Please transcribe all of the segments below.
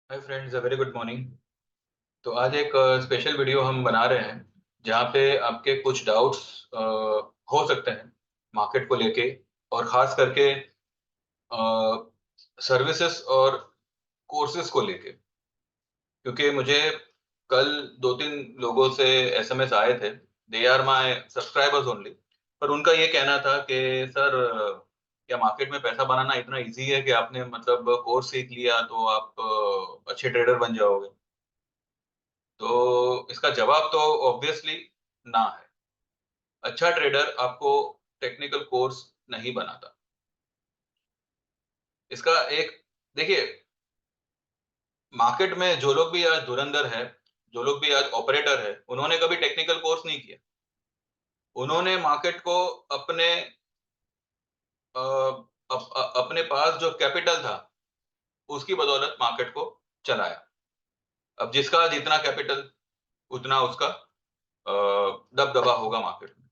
Hi friends, a very good morning. तो आज एक स्पेशल वीडियो हम बना रहे हैं जहाँ पे आपके कुछ डाउट्स हो सकते हैं मार्केट को लेके, और ख़ास करके सर्विसेज और कोर्सेज को लेके। क्योंकि मुझे कल दो तीन लोगों से एसएमएस आए थे, they are my subscribers only. पर उनका ये कहना था कि सर, क्या मार्केट में पैसा बनाना इतना इजी है कि आपने मतलब कोर्स सीख लिया तो आप अच्छे ट्रेडर बन जाओगे? तो इसका जवाब तो ऑब्वियसली ना है। अच्छा ट्रेडर आपको टेक्निकल कोर्स नहीं बनाता। इसका एक देखिए, मार्केट में जो लोग भी आज धुरंधर है, जो लोग भी आज ऑपरेटर है, उन्होंने कभी टेक्निकल कोर्स नहीं किया। उन्होंने मार्केट को अपने अपने पास जो कैपिटल था, उसकी बदौलत मार्केट को चलाया। अब जिसका जितना कैपिटल, उतना उसका दबदबा होगा मार्केट में।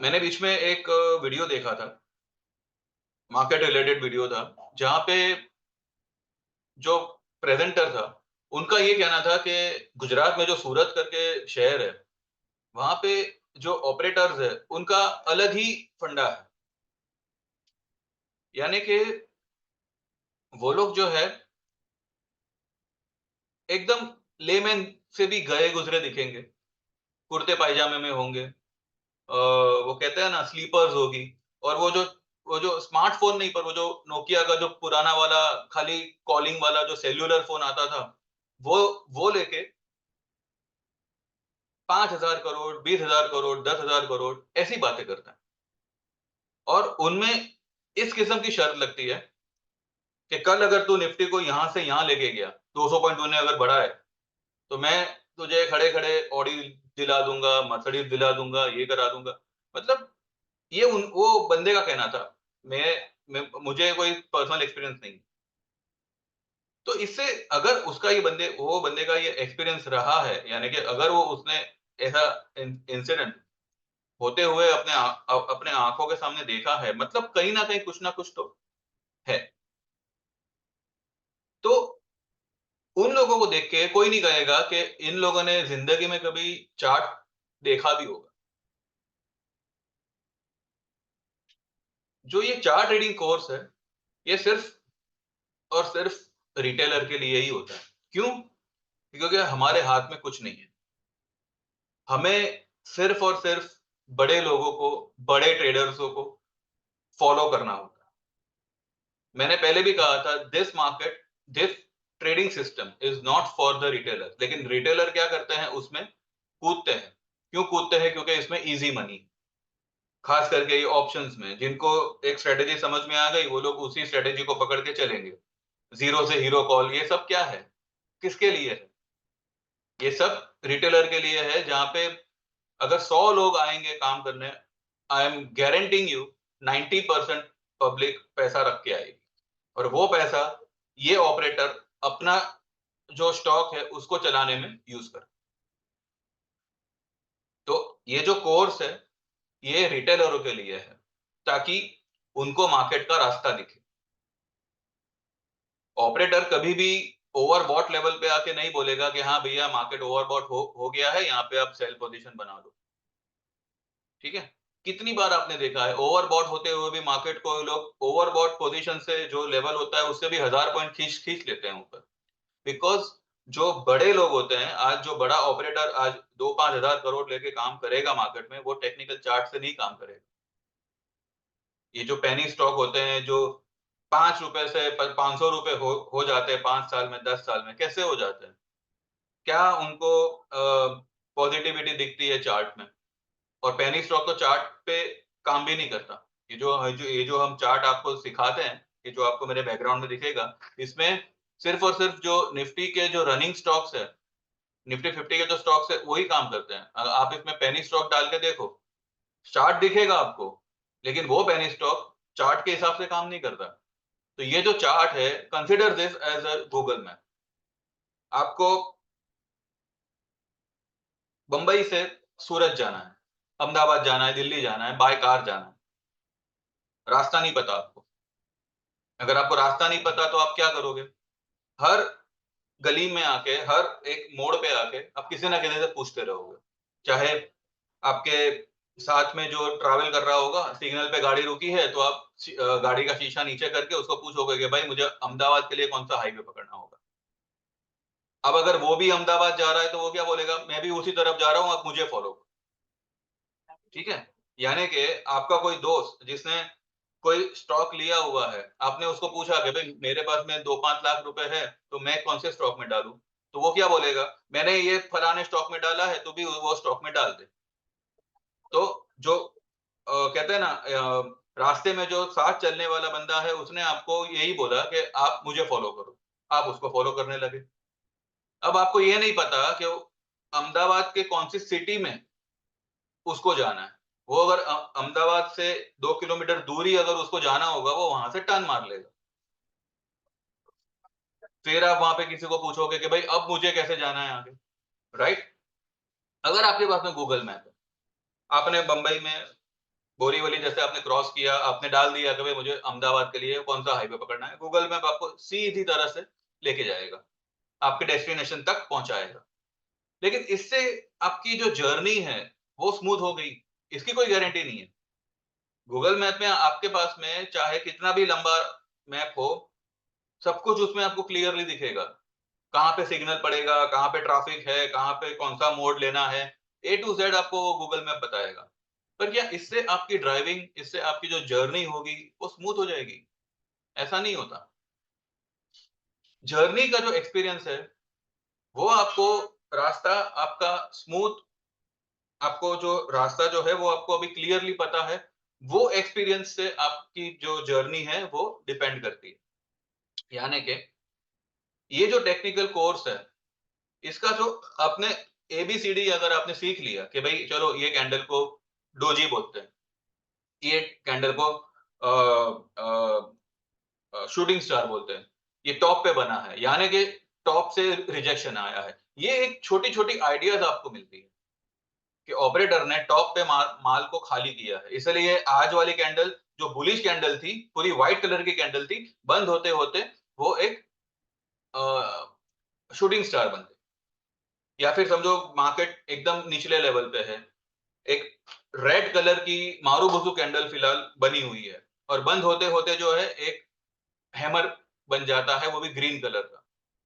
मैंने बीच में एक वीडियो देखा था, मार्केट रिलेटेड वीडियो था, जहाँ पे जो प्रेजेंटर था, उनका ये कहना था कि गुजरात में जो सूरत करके शहर है, वहाँ पे जो ऑपरेटर्स है, उनका अलग ही फंडा है। यानी कि वो लोग जो है एकदम लेमैन से भी गए गुजरे दिखेंगे, कुर्ते पायजामे में होंगे। वो कहते हैं ना, स्लीपर्स होगी। और वो जो स्मार्टफोन नहीं, पर वो जो नोकिया का जो पुराना वाला खाली कॉलिंग वाला जो सेल्यूलर फोन आता था, वो वो लेके 5,000 करोड़, 20,000 करोड़, 10,000 करोड़ ऐसी बातें करता है। और उनमें इस किस्म की शर्त लगती है कि कल अगर तू निफ्टी को यहां से यहां लेके गया, 200 पॉइंट तूने अगर बढ़ा है, तो मैं तुझे खड़े खड़े ऑडी दिला दूंगा, मर्सिडीज दिला दूंगा, ये करा दूंगा। मतलब ये वो बंदे का कहना था। मुझे कोई पर्सनल एक्सपीरियंस नहीं। तो इससे अगर उसका ये वो बंदे का ये एक्सपीरियंस रहा है, यानी कि अगर वो उसने ऐसा इंसिडेंट होते हुए अपने आंखों के सामने देखा है, मतलब कहीं ना कहीं कुछ ना कुछ तो है। तो उन लोगों को देख के कोई नहीं कहेगा कि इन लोगों ने जिंदगी में कभी चार्ट देखा भी होगा। जो ये चार्ट रीडिंग कोर्स है, ये सिर्फ और सिर्फ रिटेलर के लिए ही होता है। क्यों? क्योंकि हमारे हाथ में कुछ नहीं है। हमें सिर्फ और सिर्फ बड़े लोगों को, बड़े ट्रेडर्सों को फॉलो करना होता है। मैंने पहले भी कहा था, this trading system is not for the retailer. लेकिन रिटेलर क्या करते हैं, उसमें कूदते हैं। क्यों कूदते हैं? क्योंकि इसमें इजी मनी, खास करके ये ऑप्शंस में, जिनको एक स्ट्रेटेजी समझ में आ गई, वो लोग उसी स्ट्रेटेजी को पकड़ के चलेंगे। जीरो से हीरो कॉल, ये सब क्या है, किसके लिए है? ये सब रिटेलर के लिए है, जहां पे अगर 100 लोग आएंगे काम करने, I am guaranteeing you 90% public पैसा रख के आएगी। और वो पैसा ये ऑपरेटर अपना जो स्टॉक है उसको चलाने में यूज कर। तो ये जो कोर्स है, ये रिटेलरों के लिए है, ताकि उनको मार्केट का रास्ता दिखे। ऑपरेटर कभी भी ओवरबॉट लेवल पे आके नहीं बोलेगा कि हाँ भैया, मार्केट ओवरबॉट हो गया है, यहाँ पे आप सेल पोजीशन बना दो। ठीक है? कितनी बार आपने देखा है ओवरबॉट होते हुए भी मार्केट को लोग ओवरबॉट पोजीशन से, जो लेवल होता है उससे भी 1,000 पॉइंट खींच खींच लेते हैं ऊपर। बिकॉज जो बड़े लोग होते हैं, आज जो बड़ा ऑपरेटर आज 2-5 हजार करोड़ लेके काम करेगा मार्केट में, वो टेक्निकल चार्ट से नहीं काम करेगा। ये जो पेनी स्टॉक होते हैं, जो 5 रुपए से 500 रुपए हो जाते हैं 5 साल में, 10 साल में, कैसे हो जाते हैं? क्या उनको पॉजिटिविटी दिखती है चार्ट में? और पेनी स्टॉक तो चार्ट पे काम भी नहीं करता। ये जो हम चार्ट आपको सिखाते हैं, ये जो आपको मेरे बैकग्राउंड में दिखेगा, इसमें सिर्फ और सिर्फ जो निफ्टी के जो रनिंग स्टॉक्स है, निफ्टी 50 के जो स्टॉक्स है, वही काम करते हैं। अगर आप इसमें पेनी स्टॉक डाल के देखो, चार्ट दिखेगा आपको, लेकिन वो पेनी स्टॉक चार्ट के हिसाब से काम नहीं करता। तो ये जो चार्ट है, consider this as a Google map. आपको बंबई से सूरत जाना है, अहमदाबाद जाना है, दिल्ली जाना है, बाय कार जाना है। रास्ता नहीं पता आपको। अगर आपको रास्ता नहीं पता तो आप क्या करोगे? हर गली में आके, हर एक मोड़ पे आके आप किसी ना किसी से पूछते रहोगे। चाहे आपके साथ में जो ट्रैवल कर रहा होगा, सिग्नल पे गाड़ी रुकी है तो आप गाड़ी का शीशा नीचे करके उसको पूछोगे कि भाई मुझे अहमदाबाद के लिए कौन-सा हाईवे पकड़ना होगा। अब अगर वो भी अहमदाबाद जा रहा है तो वो क्या बोलेगा, मैं भी उसी तरफ जा रहा हूँ, आप मुझे फॉलो करो। ठीक है? यानी कि आपका कोई दोस्त जिसने कोई स्टॉक लिया हुआ है, आपने उसको पूछा कि भाई मेरे पास में 2-5 लाख रुपए है, तो मैं कौन से स्टॉक में डालूँ? तो वो क्या बोलेगा, मैंने ये फलाने स्टॉक में डाला है, तू भी वो स्टॉक में डाल दे। तो जो कहते हैं ना रास्ते में जो साथ चलने वाला बंदा है, उसने आपको यही बोला कि आप मुझे फॉलो करो। आप उसको फॉलो करने लगे। अब आपको ये नहीं पता कि वो अहमदाबाद के कौन सी सिटी में उसको जाना है। वो अगर अहमदाबाद से 2 किलोमीटर दूर ही अगर उसको जाना होगा, वो वहाँ से टर्न मार लेगा। फिर आप वहाँ पे किसी को पूछोगे कि भाई अब मुझे कैसे जाना है आगे, राइट? अगर आपके पास में गूगल मैप है, आपने बंबई में बोरीवली जैसे आपने क्रॉस किया, आपने डाल दिया कि भाई मुझे अहमदाबाद के लिए कौन-सा हाईवे पकड़ना है, गूगल मैप आपको सीधी तरह से लेके जाएगा, आपके डेस्टिनेशन तक पहुँचाएगा। लेकिन इससे आपकी जो जर्नी है, वो स्मूथ हो गई, इसकी कोई गारंटी नहीं है। गूगल मैप में आपके पास में चाहे कितना भी लंबा मैप हो, सब कुछ उसमें आपको क्लियरली दिखेगा। कहाँ पे सिग्नल पड़ेगा, कहाँ पे ट्रैफिक है, कहाँ पे कौन-सा मोड़ लेना है, ए टू ज़ेड आपको वो गूगल मैप बताएगा। पर क्या इससे आपकी ड्राइविंग, इससे आपकी जो जर्नी होगी, वो स्मूथ हो जाएगी? ऐसा नहीं होता। जर्नी का जो एक्सपीरियंस है, वो आपको रास्ता आपका स्मूथ, आपको जो रास्ता जो है वो आपको अभी क्लियरली पता है, वो एक्सपीरियंस से आपकी जो जर्नी है वो डिपेंड करती है। यानी कि ये जो टेक्निकल कोर्स है, इसका जो आपने एबीसीडी अगर आपने सीख लिया कि भाई चलो ये कैंडल को डोजी बोलते हैं, ये कैंडल को शूटिंग स्टार बोलते हैं, ये टॉप पे बना है, यानी कि टॉप से रिजेक्शन आया है। ये एक छोटी-छोटी आइडियाज़ आपको मिलती है कि ऑपरेटर ने टॉप पे माल को खाली किया है। इसलिए आज वाली कैंडल जो बुलिश कैंडल थी, पूरी व्हाइट कलर की कैंडल थी, बंद होते-होते वो एक शूटिंग स्टार बन गई। या फिर समझो मार्केट एकदम निचले लेवल पे है। एक रेड कलर की मारूबुजू कैंडल फिलहाल बनी हुई है और बंद होते-होते जो है एक हैमर बन जाता है, वो भी ग्रीन कलर का।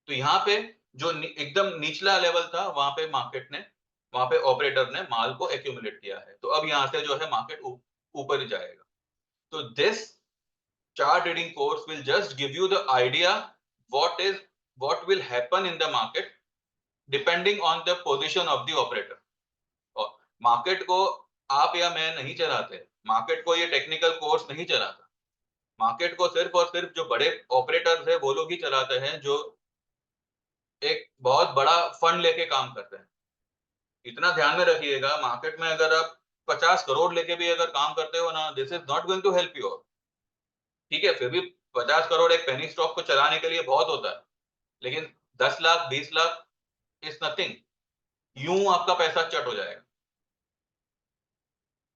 तो यहाँ पे जो एकदम निचला लेवल था, वहां पे मार्केट ने, वहां पे ऑपरेटर ने माल को एक्यूमुलेट किया है। तो अब यहाँ से जो है मार्केट ऊपर ही जाएगा। तो this chart reading course will just give you the idea what is what will happen in the market depending on the position of the operator. और मार्केट को आप या मैं नहीं चलाते, मार्केट को ये टेक्निकल कोर्स नहीं चलाता। मार्केट को सिर्फ और सिर्फ जो बड़े ऑपरेटर्स है वो लोग ही चलाते हैं, जो एक बहुत बड़ा फंड लेके काम करते हैं। इतना ध्यान में रखिएगा, मार्केट में अगर आप 50 करोड़ लेके भी अगर काम करते हो ना, this is not going to help you out. ठीक है, फिर भी 50 करोड़ एक पेनी स्टॉक को चलाने के लिए बहुत होता है, लेकिन 10 लाख 20 लाख इज नथिंग। यूं आपका पैसा चट हो जाएगा।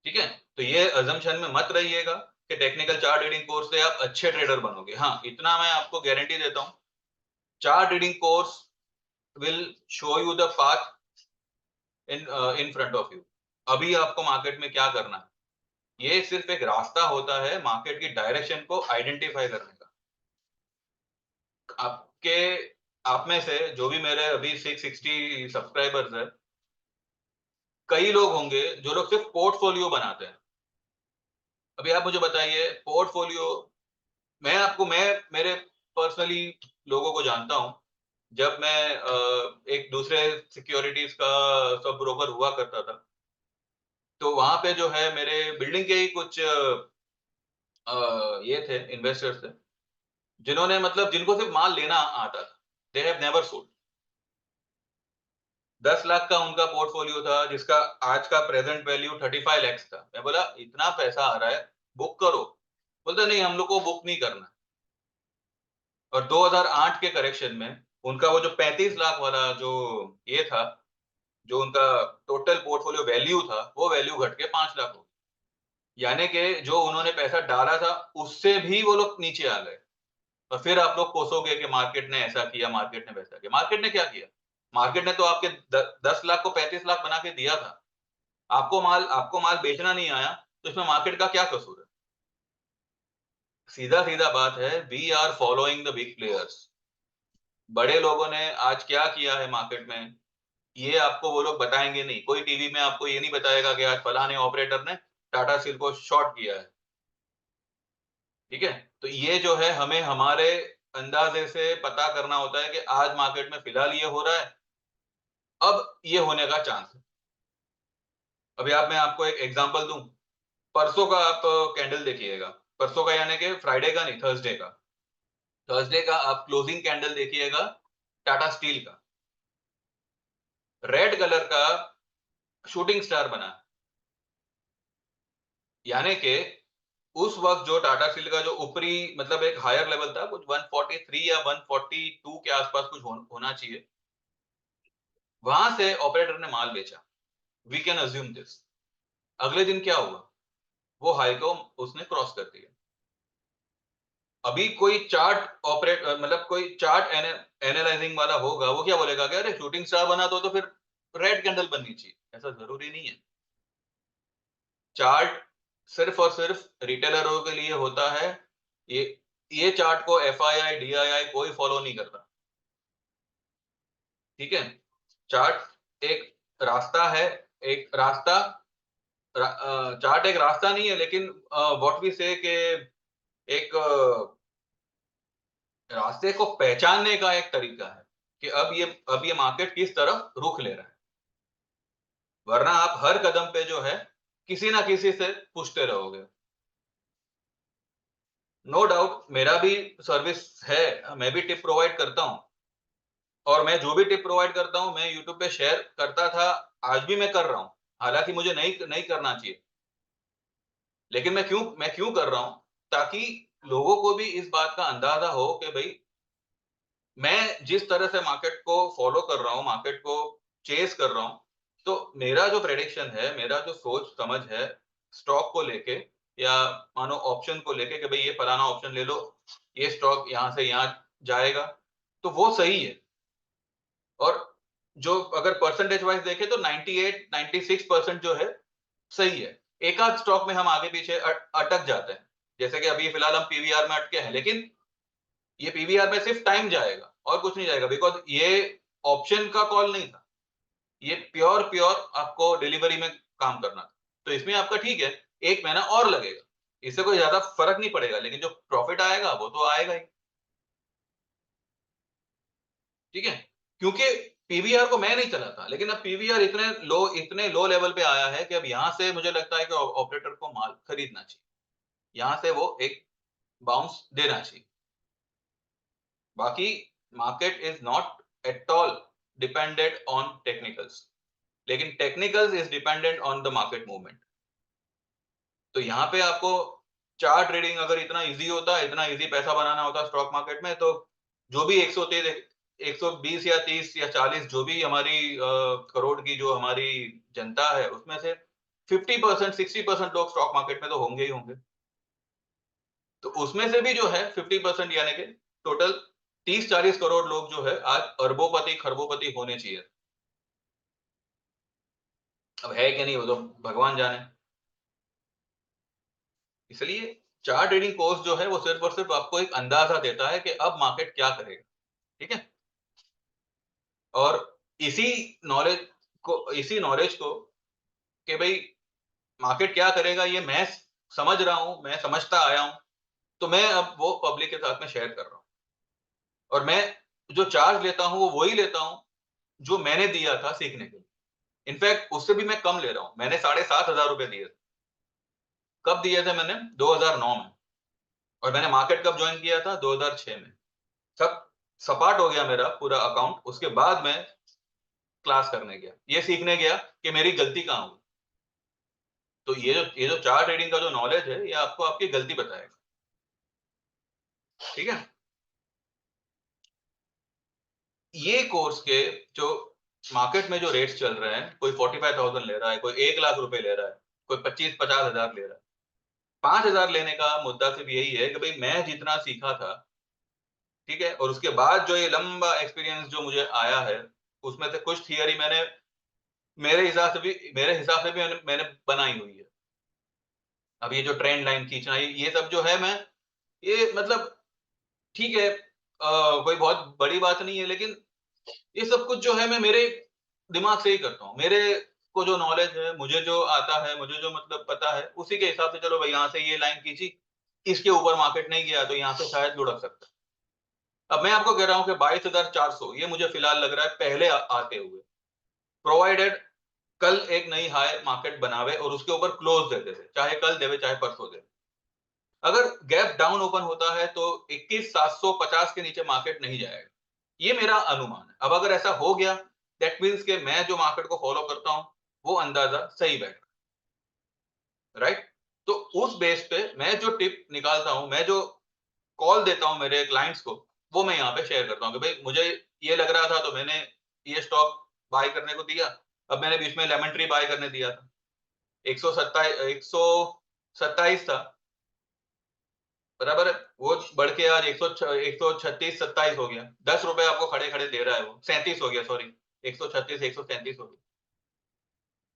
ठीक है, तो ये अजम्पशन में मत रहिएगा कि टेक्निकल चार्ट रीडिंग कोर्स से आप अच्छे ट्रेडर बनोगे। हाँ, इतना मैं आपको गारंटी देता हूँ, chart reading course will show you the path in front of you. अभी आपको मार्केट में क्या करना है, ये सिर्फ एक रास्ता होता है मार्केट की डायरेक्शन को आइडेंटिफाई करने का। आपके आप में से जो भी मेरे अभी 660 सब्सक्राइबर्स है, कई लोग होंगे जो लोग सिर्फ पोर्टफोलियो बनाते हैं। अभी आप मुझे बताइए, पोर्टफोलियो, मैं मेरे पर्सनली लोगों को जानता हूं। जब मैं एक दूसरे सिक्योरिटीज का सब ब्रोकर हुआ करता था, तो वहां पे जो है मेरे बिल्डिंग के ही कुछ ये थे, इन्वेस्टर्स थे, जिन्होंने मतलब जिनको सिर्फ माल लेना आता था। They have never sold. 10 lakh का उनका पोर्टफोलियो था, जिसका आज का प्रेजेंट वैल्यू 35 लाख था। मैं बोला इतना पैसा आ रहा है, बुक करो। बोलते नहीं, हम लोग को बुक नहीं करना। और 2008 के करेक्शन में उनका वो जो 35 लाख वाला जो ये था, जो उनका टोटल पोर्टफोलियो वैल्यू था, वो वैल्यू घट के 5 लाख हो गई। यानी कि जो उन्होंने पैसा डाला था, उससे भी वो लोग नीचे आ गए। और फिर आप लोग कोसोगे कि मार्केट ने ऐसा किया, मार्केट ने वैसा किया। मार्केट ने क्या किया? मार्केट ने तो आपके 10 लाख को 35 लाख बना के दिया था। आपको माल बेचना नहीं आया, तो इसमें मार्केट का क्या कसूर है? सीधा-सीधा बात है, we are following the big players. बड़े लोगों ने आज क्या किया है मार्केट में, ये आपको वो लोग बताएँगे नहीं। कोई टीवी में आपको ये नहीं बताएगा कि आज फलाने ऑपरेटर ने टाटा स्टील को शॉर्ट किया है। ठीक है? तो ये जो है हमें हमारे अंदाज़े से पता करना होता है कि आज मार्केट में फिलहाल ये हो रहा है, अब ये होने का चांस है। अभी मैं आपको एक एग्ज़ाम्पल दूँ, परसों का आप कैंडल देखिएगा। परसों का यानी कि फ्राइडे का नहीं, थर्सडे का। थर्सडे का आप क्लोजिंग कैंडल देखिएगा टाटा स्टील का। रेड कलर का शूटिंग स्टार बना। यानी कि उस वक़्त जो टाटा स्टील का जो ऊपरी मतलब एक हायर लेवल था, कुछ 143 या 142 के आस-पास कुछ होना चाहिए। वहाँ से ऑपरेटर ने माल बेचा। We can assume this. अगले दिन क्या हुआ? वो हाई को उसने क्रॉस कर दिया। अभी कोई मतलब कोई चार्ट एनालाइजिंग वाला होगा, वो क्या बोलेगा कि अरे शूटिंग स्टार बना तो फिर रेड कैंडल बननी चाहिए। ऐसा ज़रूरी नहीं है। चार्ट सिर्फ़ और सिर्फ़ रिटेलरों के लिए होता है। ये ये चार्ट को एफआईआई, डीआईआई कोई फ़ॉलो नहीं करता। ठीक है? चार्ट एक रास्ता है, एक रास्ता चार्ट एक रास्ता नहीं है, लेकिन व्हाट वी से के एक रास्ते को पहचानने का एक तरीका है कि अब ये मार्केट किस तरफ रुख ले रहा है। वरना आप हर कदम पे जो है किसी ना किसी से पूछते रहोगे। नो डाउट मेरा भी सर्विस है, मैं भी टिप प्रोवाइड करता हूँ और मैं जो भी टिप प्रोवाइड करता हूँ, मैं यूट्यूब पे शेयर करता था, आज भी मैं कर रहा हूँ। हालाँकि मुझे नहीं नहीं करना चाहिए। लेकिन मैं क्यों कर रहा हूँ? ताकि लोगों को भी इस बात का अंदाज़ा हो कि भई मैं जिस तरह से मार्केट को फ़ॉलो कर रहा हूँ, मार्केट को चेज़ कर रहा हूँ, तो मेरा जो प्रेडिक्शन है, मेरा जो सोच-समझ है स्टॉक को लेके या मानो ऑप्शन को लेके कि भई ये फलाना ऑप्शन ले लो, ये स्टॉक यहाँ से यहाँ जाएगा, तो वो सही है। और जो अगर परसेंटेज वाइज़ देखें तो 98-96% जो है, सही है। एक-आध स्टॉक में हम आगे-पीछे अटक जाते हैं। जैसे कि अभी फिलहाल हम पीवीआर में अटके हैं, लेकिन ये पीवीआर में सिर्फ टाइम जाएगा और कुछ नहीं जाएगा बिकॉज़ ये ऑप्शन का कॉल नहीं था। ये प्योर आपको डिलीवरी में काम करना था। तो इसमें आपका ठीक है, 1 महीना और लगेगा। इससे कोई ज़्यादा फ़र्क नहीं पड़ेगा, लेकिन जो प्रॉफ़िट आएगा वो तो आएगा ही। ठीक है? क्योंकि पीवीआर को मैं नहीं चलाता, लेकिन अब पीवीआर इतने लो लेवल पे आया है कि अब यहाँ से मुझे लगता है कि ऑपरेटर को माल खरीदना चाहिए। यहाँ से वो एक बाउंस देना चाहिए। बाकी market is not at all dependent on technicals, लेकिन technicals is dependent on the market movement. तो यहाँ पे आपको चार्ट ट्रेडिंग अगर इतना ईज़ी होता, इतना ईज़ी पैसा बनाना होता स्टॉक मार्केट में, तो जो भी 120 या 30 या 40 जो भी हमारी करोड़ की जो हमारी जनता है, उसमें से 50% 60% लोग स्टॉक मार्केट में तो होंगे ही होंगे। तो उसमें से भी जो है 50% यानी कि टोटल 30-40 करोड़ लोग जो है आज अरबोपति, खरबोपति होने चाहिए। अब है कि नहीं वो तो भगवान जाने। इसलिए चार्ट ट्रेडिंग कोर्स जो है वो सिर्फ़ और सिर्फ़ आपको एक अंदाज़ा देता है कि अब मार्केट क्या करेगा, ठीक है? और इसी इसी नॉलेज को कि भई मार्केट क्या करेगा ये मैं समझ रहा हूँ, मैं समझता आया हूँ, तो मैं अब वो पब्लिक के साथ में शेयर कर रहा हूँ। और मैं जो चार्ज लेता हूँ, वो वही लेता हूँ, जो मैंने दिया था सीखने के लिए। इनफैक्ट उससे भी मैं कम ले रहा हूँ। मैंने ₹7,500 दिए थे। कब दिए थे मैंने? 2009 में और मैंने मार्केट कब जॉइन किया था? 2006 में। सब सपाट हो गया मेरा पूरा अकाउंट, उसके बाद मैं क्लास करने गया। ये सीखने गया कि मेरी गलती कहाँ हुई। तो ये जो चार्ट ट्रेडिंग का जो नॉलेज है, ये आपको आपकी गलती बताएगा। ठीक है? ये कोर्स के जो मार्केट में जो रेट्स चल रहे हैं, कोई 45,000 ले रहा है, कोई 1 लाख रुपए ले रहा है, कोई 25-50 हज़ार ले रहा है। 5,000 लेने का मुद्दा सिर्फ यही है कि भई मैं जितना सीखा था, ठीक है। और उसके बाद जो ये लंबा एक्सपीरियंस जो मुझे आया है, उसमें से कुछ थियरी मैंने मेरे हिसाब से भी मैंने बनाई हुई है। अब ये जो ट्रेंड लाइन खींचना, ये सब जो है, मैं ये मतलब ठीक है, कोई बहुत बड़ी बात नहीं है, लेकिन ये सब कुछ जो है मैं मेरे दिमाग से ही करता हूँ। मेरे को जो नॉलेज है, मुझे जो आता है, मुझे जो मतलब पता है, उसी के हिसाब से चलो भाई यहाँ से ये लाइन खींची, इसके ऊपर मार्केट नहीं गया तो यहाँ से शायद लुढ़क सकता है। अब मैं आपको कह रहा हूँ कि 22,400 ये मुझे फिलहाल लग रहा है पहले आते हुए, प्रोवाइडेड कल एक नई हाई मार्केट बनावे और उसके ऊपर क्लोज देते थे, चाहे कल देवे चाहे परसों दे। अगर गैप डाउन ओपन होता है तो 21,750 के नीचे मार्केट नहीं जाएगा, ये मेरा अनुमान है। अब अगर ऐसा हो गया, दैट मीन्स के मैं जो मार्केट को फॉलो करता हूं वो अंदाजा सही बैठ रहा, राइट। तो उस बेस पे मैं जो टिप निकालता हूं, मैं जो कॉल देता हूं मेरे क्लाइंट्स को, वो मैं यहाँ पे शेयर करता हूँ कि भाई मुझे ये लग रहा था तो मैंने ये स्टॉक बाय करने को दिया। अब मैंने बीच में लेमन ट्री बाय करने दिया था, 127 था, बराबर है। वो बढ़ के आज 136-27 हो गया, 10 रुपए आपको खड़े खड़े दे रहा है, वो 37 हो गया, सॉरी, 136 137 हो गया,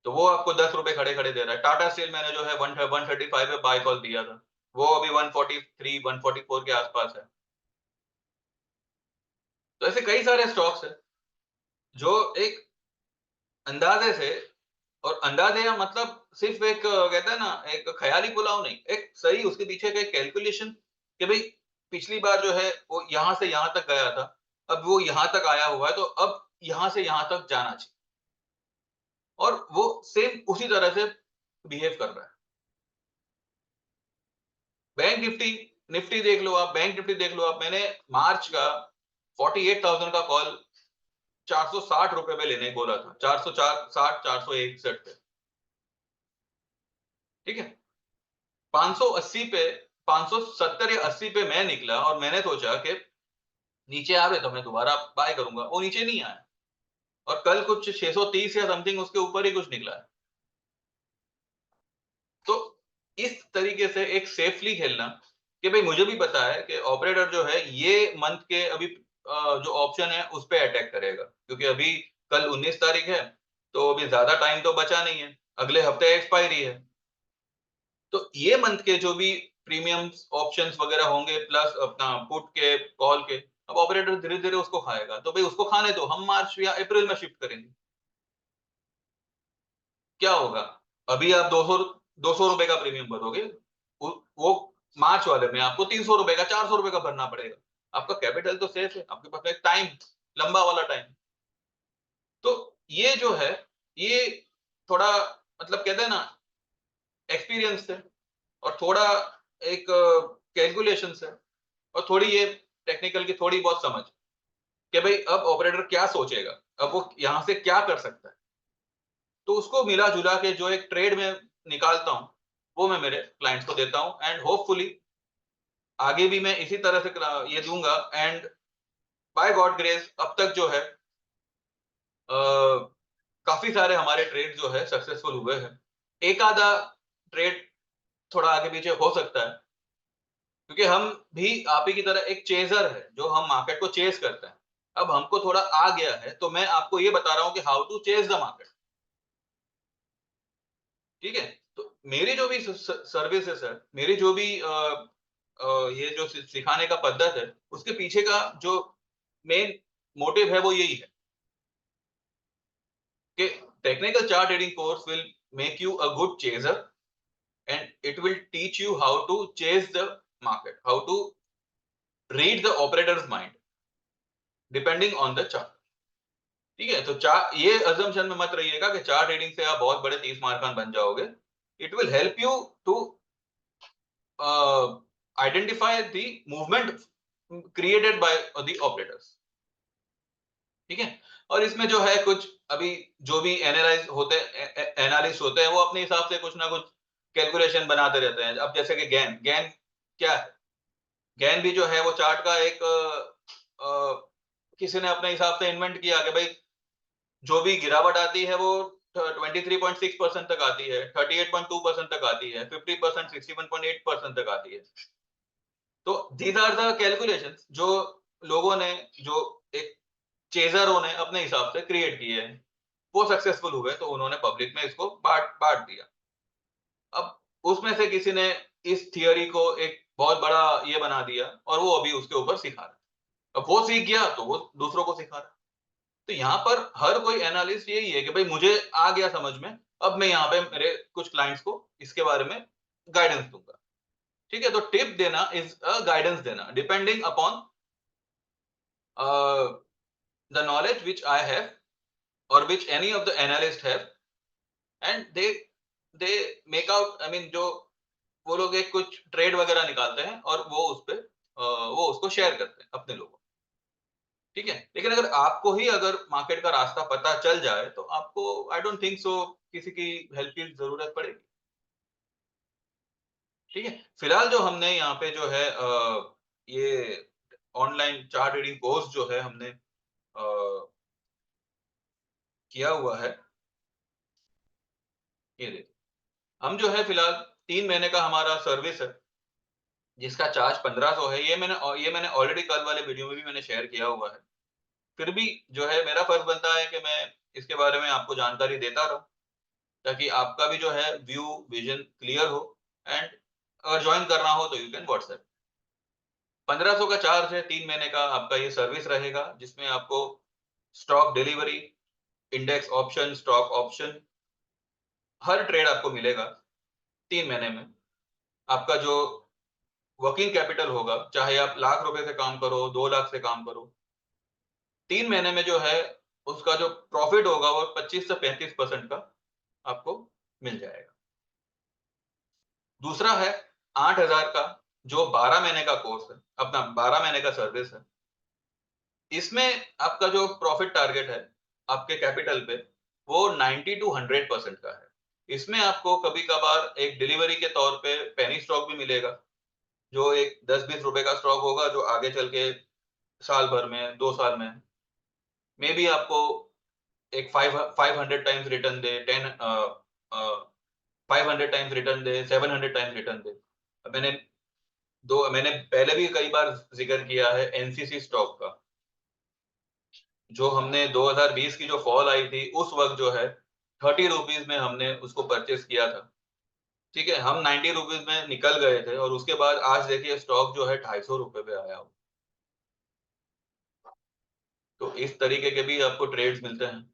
तो वो आपको 10 रुपए खड़े खड़े दे रहा है। टाटा स्टील मैंने जो है 135 पे बाय कॉल दिया था, वो अभी 143 144 के आसपास है। तो ऐसे कई सारे स्टॉक्स है जो एक अंदाजे से, और अंदाजे या मतलब सिर्फ एक कहते हैं ना, एक ख्याली पुलाव नहीं, एक सही उसके पीछे का एक कैलकुलेशन कि भाई पिछली बार जो है वो यहां से यहां तक गया था, अब वो यहां तक आया हुआ है, तो अब यहां से यहां तक जाना चाहिए, और वो सेम उसी तरह से बिहेव कर रहा है। बैंक निफ्टी निफ्टी देख लो आप, बैंक निफ्टी देख लो आप, मैंने मार्च का 48,000 का कॉल 460 रुपए में लेने बोला था, 460 461 पे, ठीक है। 580 पे, 570 या 80 पे मैं निकला और मैंने सोचा कि नीचे आवे तो मैं दोबारा बाय करूंगा, वो नीचे नहीं आया, और कल कुछ 630 या समथिंग उसके ऊपर ही कुछ निकला है। तो इस तरीके से एक सेफली खेलना कि भाई मुझे भी पता है कि ऑपरेटर जो है ये मंथ के अभी जो ऑप्शन है उस पे अटैक करेगा, क्योंकि अभी कल 19 तारीख है, तो अभी ज्यादा टाइम तो बचा नहीं है, अगले हफ्ते एक्सपायरी है। तो ये मंथ के जो भी प्रीमियम्स ऑप्शंस वगैरह होंगे, प्लस अपना पुट के कॉल के, अब ऑपरेटर धीरे धीरे उसको खाएगा, तो भाई उसको खाने दो, हम मार्च या अप्रैल में शिफ्ट करेंगे। क्या होगा, अभी आप 200 रुपए का प्रीमियम भरोगे, वो मार्च वाले में आपको 300 रुपए का 400 रुपए का भरना पड़ेगा। आपका कैपिटल तो सेफ है, आपके पास एक टाइम, लंबा वाला टाइम। तो ये जो है, ये थोड़ा मतलब कहते हैं ना, एक्सपीरियंस है, और थोड़ा एक कैलकुलेशन है, और थोड़ी ये टेक्निकल की थोड़ी बहुत समझ कि भाई अब ऑपरेटर क्या सोचेगा, अब वो यहां से क्या कर सकता है, तो उसको मिला जुला के जो एक ट्रेड में निकालता हूं, वो मैं मेरे क्लाइंट्स को देता हूं, एंड होपफुली आगे भी मैं इसी तरह से ये दूंगा, एंड बाय गॉड ग्रेस अब तक जो है काफी सारे हमारे ट्रेड जो है सक्सेसफुल हुए हैं। एक आधा ट्रेड थोड़ा आगे पीछे हो सकता है, क्योंकि हम भी आप ही की तरह एक चेजर है, जो हम मार्केट को चेस करते हैं। अब हमको थोड़ा आ गया है, तो मैं आपको ये बता रहा हूं कि how to chase the market, ठीक है। तो मेरी जो भी सर्विसेज है, मेरी जो भी ये जो सिखाने का पद्धत है, उसके पीछे का जो मेन मोटिव है वो यही है कि technical chart trading course will make you a good chaser, and it will teach you how to chase the market, how to read the operator's mind depending on the chart, ठीक है। तो चार, ये अजम्पशन में मत रहिएगा कि chart reading से आप बहुत बड़े 30 मार्कान बन जाओगे। It will help you to identify the movement created by the operators, ठीक है। और इसमें जो है कुछ अभी जो भी एनालिस्ट होते हैं, वो अपने हिसाब से कुछ ना कुछ कैलकुलेशन बनाते रहते हैं। अब जैसे कि गैन गैन क्या है, गैन भी जो है वो चार्ट का एक किसी ने अपने हिसाब से इन्वेंट किया कि भाई जो भी गिरावट आती है वो 23.6% तक आती है, 38.2% तक आती है, 50% 61.8% तक आती है। तो दीज आर द कैलकुलेशंस जो लोगों ने जो एक चेजरों ने अपने हिसाब से क्रिएट किए हैं, वो सक्सेसफुल हुए तो उन्होंने पब्लिक में इसको बांट बांट दिया। अब उसमें से किसी ने इस थियरी को एक बहुत बड़ा ये बना दिया और वो अभी उसके ऊपर सिखा रहा है। अब वो सीख गया तो वो दूसरों को सिखा रहा है। तो यहाँ पर हर कोई एनालिस्ट यही है कि भाई मुझे आ गया समझ में, अब मैं यहाँ पे मेरे कुछ क्लाइंट्स को इसके बारे में गाइडेंस दूंगा। ठीक है, तो टिप देना इज अ गाइडेंस देना depending upon the knowledge which I have और which any of the analyst have, and they make out, I mean जो वो लोग एक कुछ ट्रेड वगैरह निकालते हैं और वो उस पे वो उसको शेयर करते हैं अपने लोगों। ठीक है, लेकिन अगर आपको ही अगर मार्केट का रास्ता पता चल जाए तो आपको आई डोंट थिंक सो किसी की हेल्प की जरूरत पड़ेगी। ठीक है, फिलहाल जो हमने यहाँ पे जो है ये ऑनलाइन चार्ट रीडिंग कोर्स जो है हमने किया हुआ है, ये देखिए हम जो है फिलहाल 3 महीने का हमारा सर्विस है जिसका चार्ज 1500 है। ये मैंने ऑलरेडी कल वाले वीडियो में भी मैंने शेयर किया हुआ है। फिर भी जो है मेरा फर्ज बनता है कि मैं इसके बारे में आपको जानकारी देता रहूं ताकि आपका भी जो है व्यू विजन क्लियर हो। एंड अगर ज्वाइन करना हो तो यू कैन व्हाट्सएप। 1500 का चार्ज है, 3 महीने का आपका ये सर्विस रहेगा जिसमें आपको stock delivery, index option, stock option, हर ट्रेड आपको मिलेगा 3 महीने में। आपका जो वर्किंग कैपिटल होगा, चाहे आप लाख रुपए से काम करो, 2 लाख से काम करो, 3 महीने में जो है उसका जो प्रॉफिट होगा वो 25 से 35% का आपको मिल जाएगा। दूसरा है 8,000 का जो 12 महीने का कोर्स है, अपना 12 महीने का सर्विस है। इसमें आपका जो प्रॉफिट टारगेट है आपके कैपिटल पे वो 90 टू 100% का है। इसमें आपको कभी कभार एक डिलीवरी के तौर पे पेनी स्टॉक भी मिलेगा, जो एक 10-20 रुपए का स्टॉक होगा जो आगे चल के साल भर में, 2 साल में मे बी आपको एक 500 टाइम्स रिटर्न दे, 500 टाइम्स रिटर्न दे, 700 टाइम्स रिटर्न दे। मैंने पहले भी कई बार जिक्र किया है एनसीसी स्टॉक का, जो हमने 2020 की जो फॉल आई थी उस वक्त जो है 30 रुपीज में हमने उसको परचेस किया था। ठीक है, हम 90 रुपीज में निकल गए थे और उसके बाद आज देखिए स्टॉक जो है 250 रुपए पे आया हो। तो इस तरीके के भी आपको ट्रेड्स मिलते हैं।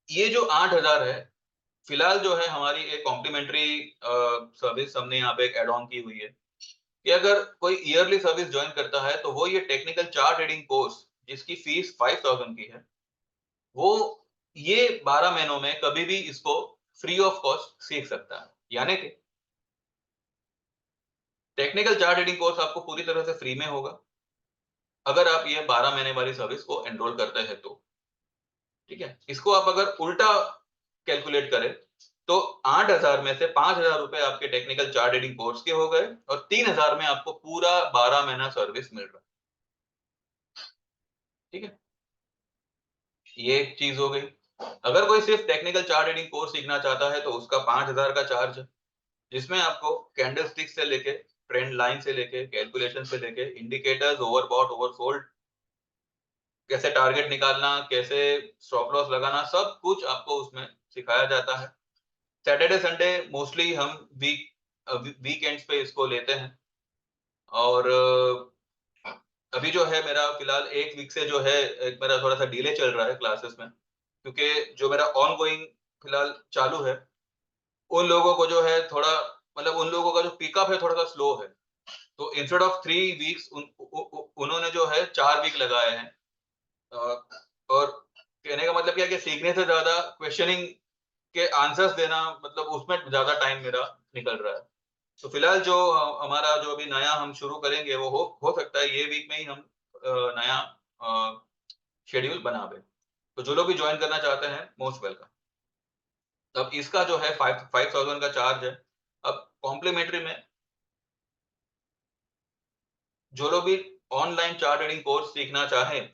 ये जो 8,000 है, फिलहाल जो है हमारी एक कॉम्प्लीमेंट्री सर्विस हमने यहाँ पे एक एड ऑन की हुई है कि अगर कोई ईयरली सर्विस ज्वाइन करता है तो वो ये टेक्निकल चार्ट रीडिंग कोर्स जिसकी फीस 5,000 की है, वो ये 12 महीनों में कभी भी इसको फ्री ऑफ कॉस्ट सीख सकता है। यानी कि टेक्निकल चार्ट रीडिंग कोर्स आपको पूरी तरह से फ्री में होगा अगर आप ये 12 महीने वाली सर्विस को एनरोल करते हैं तो। ठीक है, इसको आप अगर उल्टा कैलकुलेट करें तो 8,000 में से 5,000 रुपए आपके टेक्निकल चार्ट रीडिंग कोर्स के हो गए और 3,000 में आपको पूरा 12 महीना सर्विस मिल रहा है। ठीक है, ये एक चीज हो गई। अगर कोई सिर्फ टेक्निकल चार्ट रीडिंग कोर्स सीखना चाहता है तो उसका 5,000 का चार्ज है, जिसमें आपको कैंडल स्टिक से लेके ट्रेंड लाइन से लेके कैलकुलेशन से लेके इंडिकेटर्स, ओवरबॉट, ओवरसोल्ड, कैसे टारगेट निकालना, कैसे स्टॉप लॉस लगाना, सब कुछ आपको उसमें सिखाया जाता है। सैटरडे संडे मोस्टली हम वीकेंड्स पे इसको लेते हैं। और अभी जो है मेरा फिलहाल 1 वीक से जो है एक मेरा थोड़ा सा डिले चल रहा है क्लासेस में, क्योंकि जो मेरा ऑन गोइंग फिलहाल चालू है उन लोगों को जो है थोड़ा, मतलब उन लोगों का जो पिकअप है थोड़ा सा स्लो है। तो इंस्टेड ऑफ 3 वीक्स उन्होंने जो है 4 वीक लगाए हैं। और कहने का मतलब क्या है कि सीखने से ज्यादा क्वेश्चनिंग के आंसर्स देना, मतलब उसमें ज्यादा टाइम मेरा निकल रहा है। तो फिलहाल जो हमारा जो अभी नया हम शुरू करेंगे वो हो सकता है ये वीक में ही हम नया शेड्यूल बना दें। तो जो लोग भी ज्वाइन करना चाहते हैं मोस्ट वेलकम। अब इसका जो है 5,000 का चार्ज है। अब कॉम्प्लीमेंट्री में जो लोग भी ऑनलाइन चार्ट रीडिंग कोर्स सीखना चाहें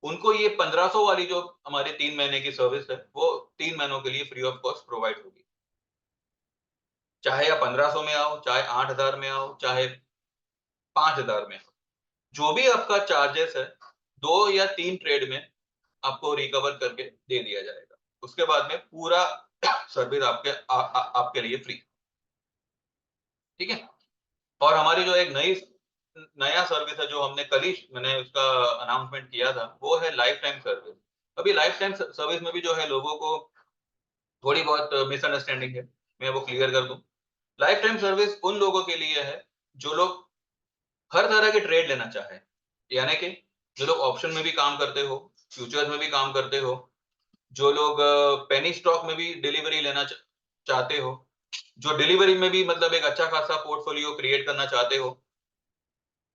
उनको ये 1500 वाली जो हमारी 3 महीने की सर्विस है वो 3 महीनों के लिए फ्री ऑफ कॉस्ट प्रोवाइड होगी। चाहे आप 1500 में आओ, चाहे 8,000 में आओ, चाहे 5,000 में। जो भी आपका चार्जेस है 2 या 3 ट्रेड में आपको रिकवर करके दे दिया जाएगा। उसके बाद में पूरा सर्विस आपके लिए फ्री। ठीक है? और हमारी जो एक नया सर्विस है जो हमने मैंने उसका अनाउंसमेंट किया था, वो है लाइफ टाइम सर्विस। अभी लाइफ टाइम सर्विस में भी जो है लोगों को थोड़ी बहुत मिसअंडरस्टैंडिंग है, मैं वो क्लियर कर दूं। लाइफ टाइम सर्विस उन लोगों के लिए है जो लोग हर तरह के ट्रेड लेना चाहे, यानी कि जो लोग ऑप्शन में भी काम करते हो, फ्यूचर्स में भी काम करते हो, जो लोग पेनी स्टॉक में भी डिलीवरी लेना चाहते हो, जो डिलीवरी में भी मतलब एक अच्छा खासा पोर्टफोलियो क्रिएट करना चाहते हो,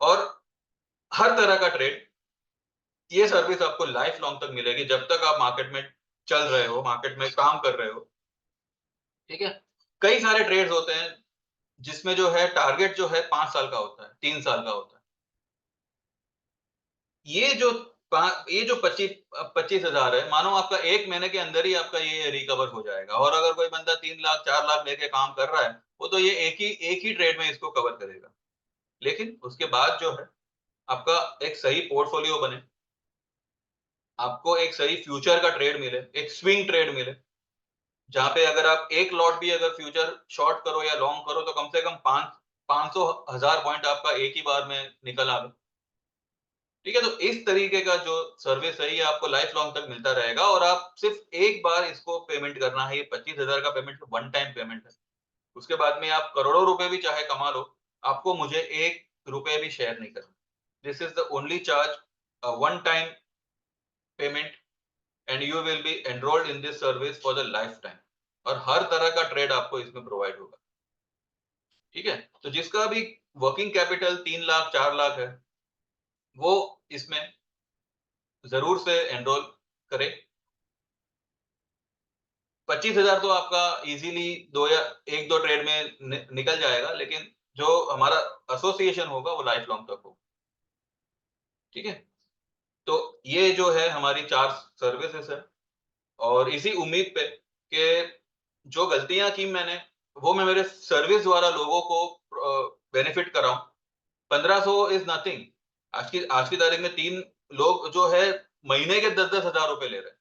और हर तरह का ट्रेड, ये सर्विस आपको लाइफ लॉन्ग तक मिलेगी जब तक आप मार्केट में चल रहे हो, मार्केट में काम कर रहे हो। ठीक है? कई सारे ट्रेड्स होते हैं जिसमें जो है टारगेट जो है 5 साल का होता है, 3 साल का होता है। ये जो 25,000 है, मानो आपका 1 महीने के अंदर ही आपका ये रिकवर हो जाएगा। और अगर कोई बंदा 3 लाख 4 लाख लेके काम कर रहा है, वो तो ये एक ही ट्रेड में इसको कवर करेगा। लेकिन उसके बाद जो है आपका एक सही पोर्टफोलियो बने, आपको एक सही फ्यूचर का ट्रेड मिले, एक स्विंग ट्रेड मिले, जहां पे अगर आप एक लॉट भी अगर फ्यूचर शॉर्ट करो या लॉन्ग करो तो कम से कम 500 1000 पॉइंट आपका एक ही बार में निकल आवे। ठीक है? तो इस तरीके का जो सर्विस है ये आपको लाइफ लॉन्ग तक मिलता रहेगा, और आप सिर्फ एक बार इसको पेमेंट करना है। ये 25,000 का पेमेंट वन टाइम पेमेंट है। उसके बाद में आप करोड़ों रुपए भी चाहे कमा लो, आपको मुझे 1 रुपए भी शेयर नहीं करना। This is the only charge, one time payment, and you will be enrolled in this service for the life time. और हर तरह का ट्रेड आपको इसमें प्रोवाइड होगा। ठीक है? तो जिसका भी वर्किंग कैपिटल 3 लाख 4 लाख है, वो इसमें जरूर से एनरोल करे। 25,000 तो आपका इजीली 2 या 1-2 ट्रेड में निकल जाएगा, लेकिन जो हमारा एसोसिएशन होगा वो लाइफ लॉन्ग तक होगा। ठीक है? तो ये जो है हमारी 4 सर्विसेज है, और इसी उम्मीद पे कि जो गलतियां की मैंने, वो मैं मेरे सर्विस द्वारा लोगों को बेनिफिट कराऊं। 1500 is nothing. आज की तारीख में 3 लोग जो है महीने के 10-10 हजार रुपए ले रहे हैं।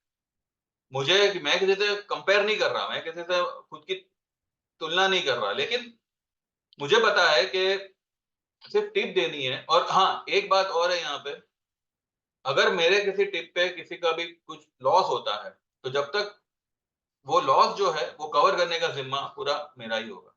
मैं किसी से कंपेयर नहीं कर रहा, मैं किसी से खुद की तुलना नहीं कर रहा, लेकिन मुझे पता है कि सिर्फ टिप देनी है। और हाँ, एक बात और है यहाँ पे, अगर मेरे किसी टिप पे किसी का भी कुछ लॉस होता है, तो जब तक वो लॉस जो है वो कवर करने का जिम्मा पूरा मेरा ही होगा।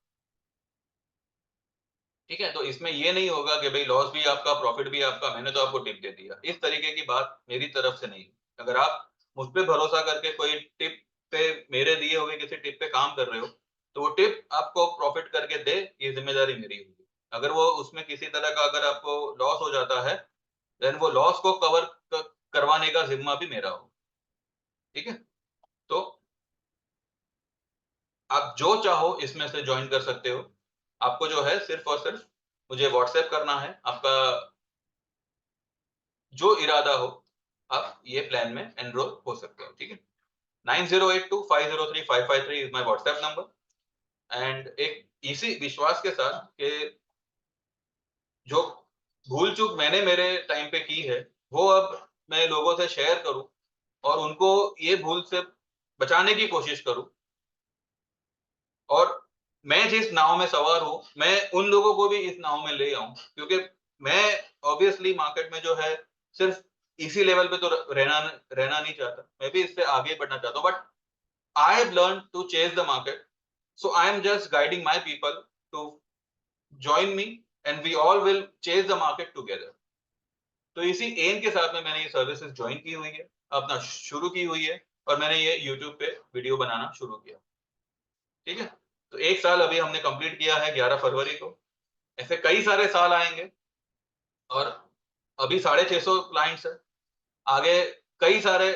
ठीक है? तो इसमें ये नहीं होगा कि भाई लॉस भी आपका, प्रॉफिट भी आपका, मैंने तो आपको टिप दे दिया। इस तरीके की बात मेरी तरफ से नहीं। अगर आप मुझ पे भरोसा करके कोई टिप पे, मेरे दिए हुए किसी टिप पे काम कर रहे हो, तो वो टिप आपको प्रॉफिट करके दे, ये जिम्मेदारी मेरी होगी। अगर वो उसमें किसी तरह का अगर आपको लॉस हो जाता है, देन वो लॉस को कवर करवाने का जिम्मा भी मेरा हो। ठीक है? तो आप जो चाहो इसमें से ज्वाइन कर सकते हो। आपको जो है सिर्फ और सिर्फ मुझे व्हाट्सएप करना है, आपका जो इरादा हो, आप ये प्लान में एनरोल हो सकते हो। ठीक है? 9082503553 is my WhatsApp number. And एक इसी विश्वास के साथ कि जो भूल चूक मैंने मेरे टाइम पे की है, वो अब मैं लोगों से शेयर करूं, और उनको ये भूल से बचाने की कोशिश करूं। और मैं जिस नाव में सवार हूं, मैं उन लोगों को भी इस नाव में ले आऊं, क्योंकि मैं ऑब्वियसली मार्केट में जो है सिर्फ इसी लेवल पे तो रहना रहना नहीं चाहता। मैं भी इससे आगे बढ़ना चाहता हूं, but I have learn to chase the market, so I am just guiding my people to join me, and we all will chase the market together. तो इसी एम के साथ में मैंने ये सर्विसेज ज्वाइन की हुई है, अपना शुरू की हुई है, और मैंने ये यूट्यूब पे वीडियो बनाना शुरू किया। ठीक है? तो 1 साल अभी हमने कंप्लीट किया है 11 फरवरी को। ऐसे कई सारे साल आएंगे, और अभी 650 क्लाइंट्स है, आगे कई सारे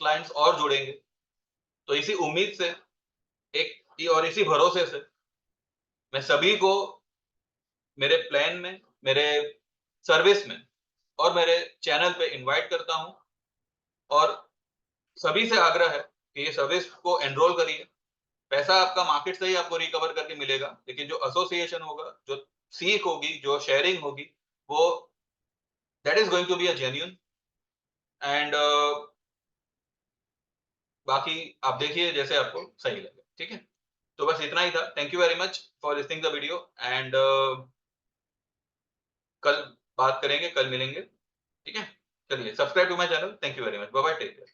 क्लाइंट्स और जुड़ेंगे। तो इसी उम्मीद से और इसी भरोसे से मैं सभी को मेरे प्लान में, मेरे सर्विस में, और मेरे चैनल पे इनवाइट करता हूं, और सभी से आग्रह है कि ये सर्विस को एनरोल करिए। पैसा आपका मार्केट से ही आपको रिकवर करके मिलेगा, लेकिन जो एसोसिएशन होगा, जो सीख होगी, जो शेयरिंग होगी, वो that is going to be a genuine and बाकी आप देखिए जैसे आपको सही लगे, ठीक है। तो बस इतना ही था। Thank you very much for listening the video and कल बात करेंगे, कल मिलेंगे, ठीक है। चलिए subscribe to my channel. Thank you very much, bye bye, take care.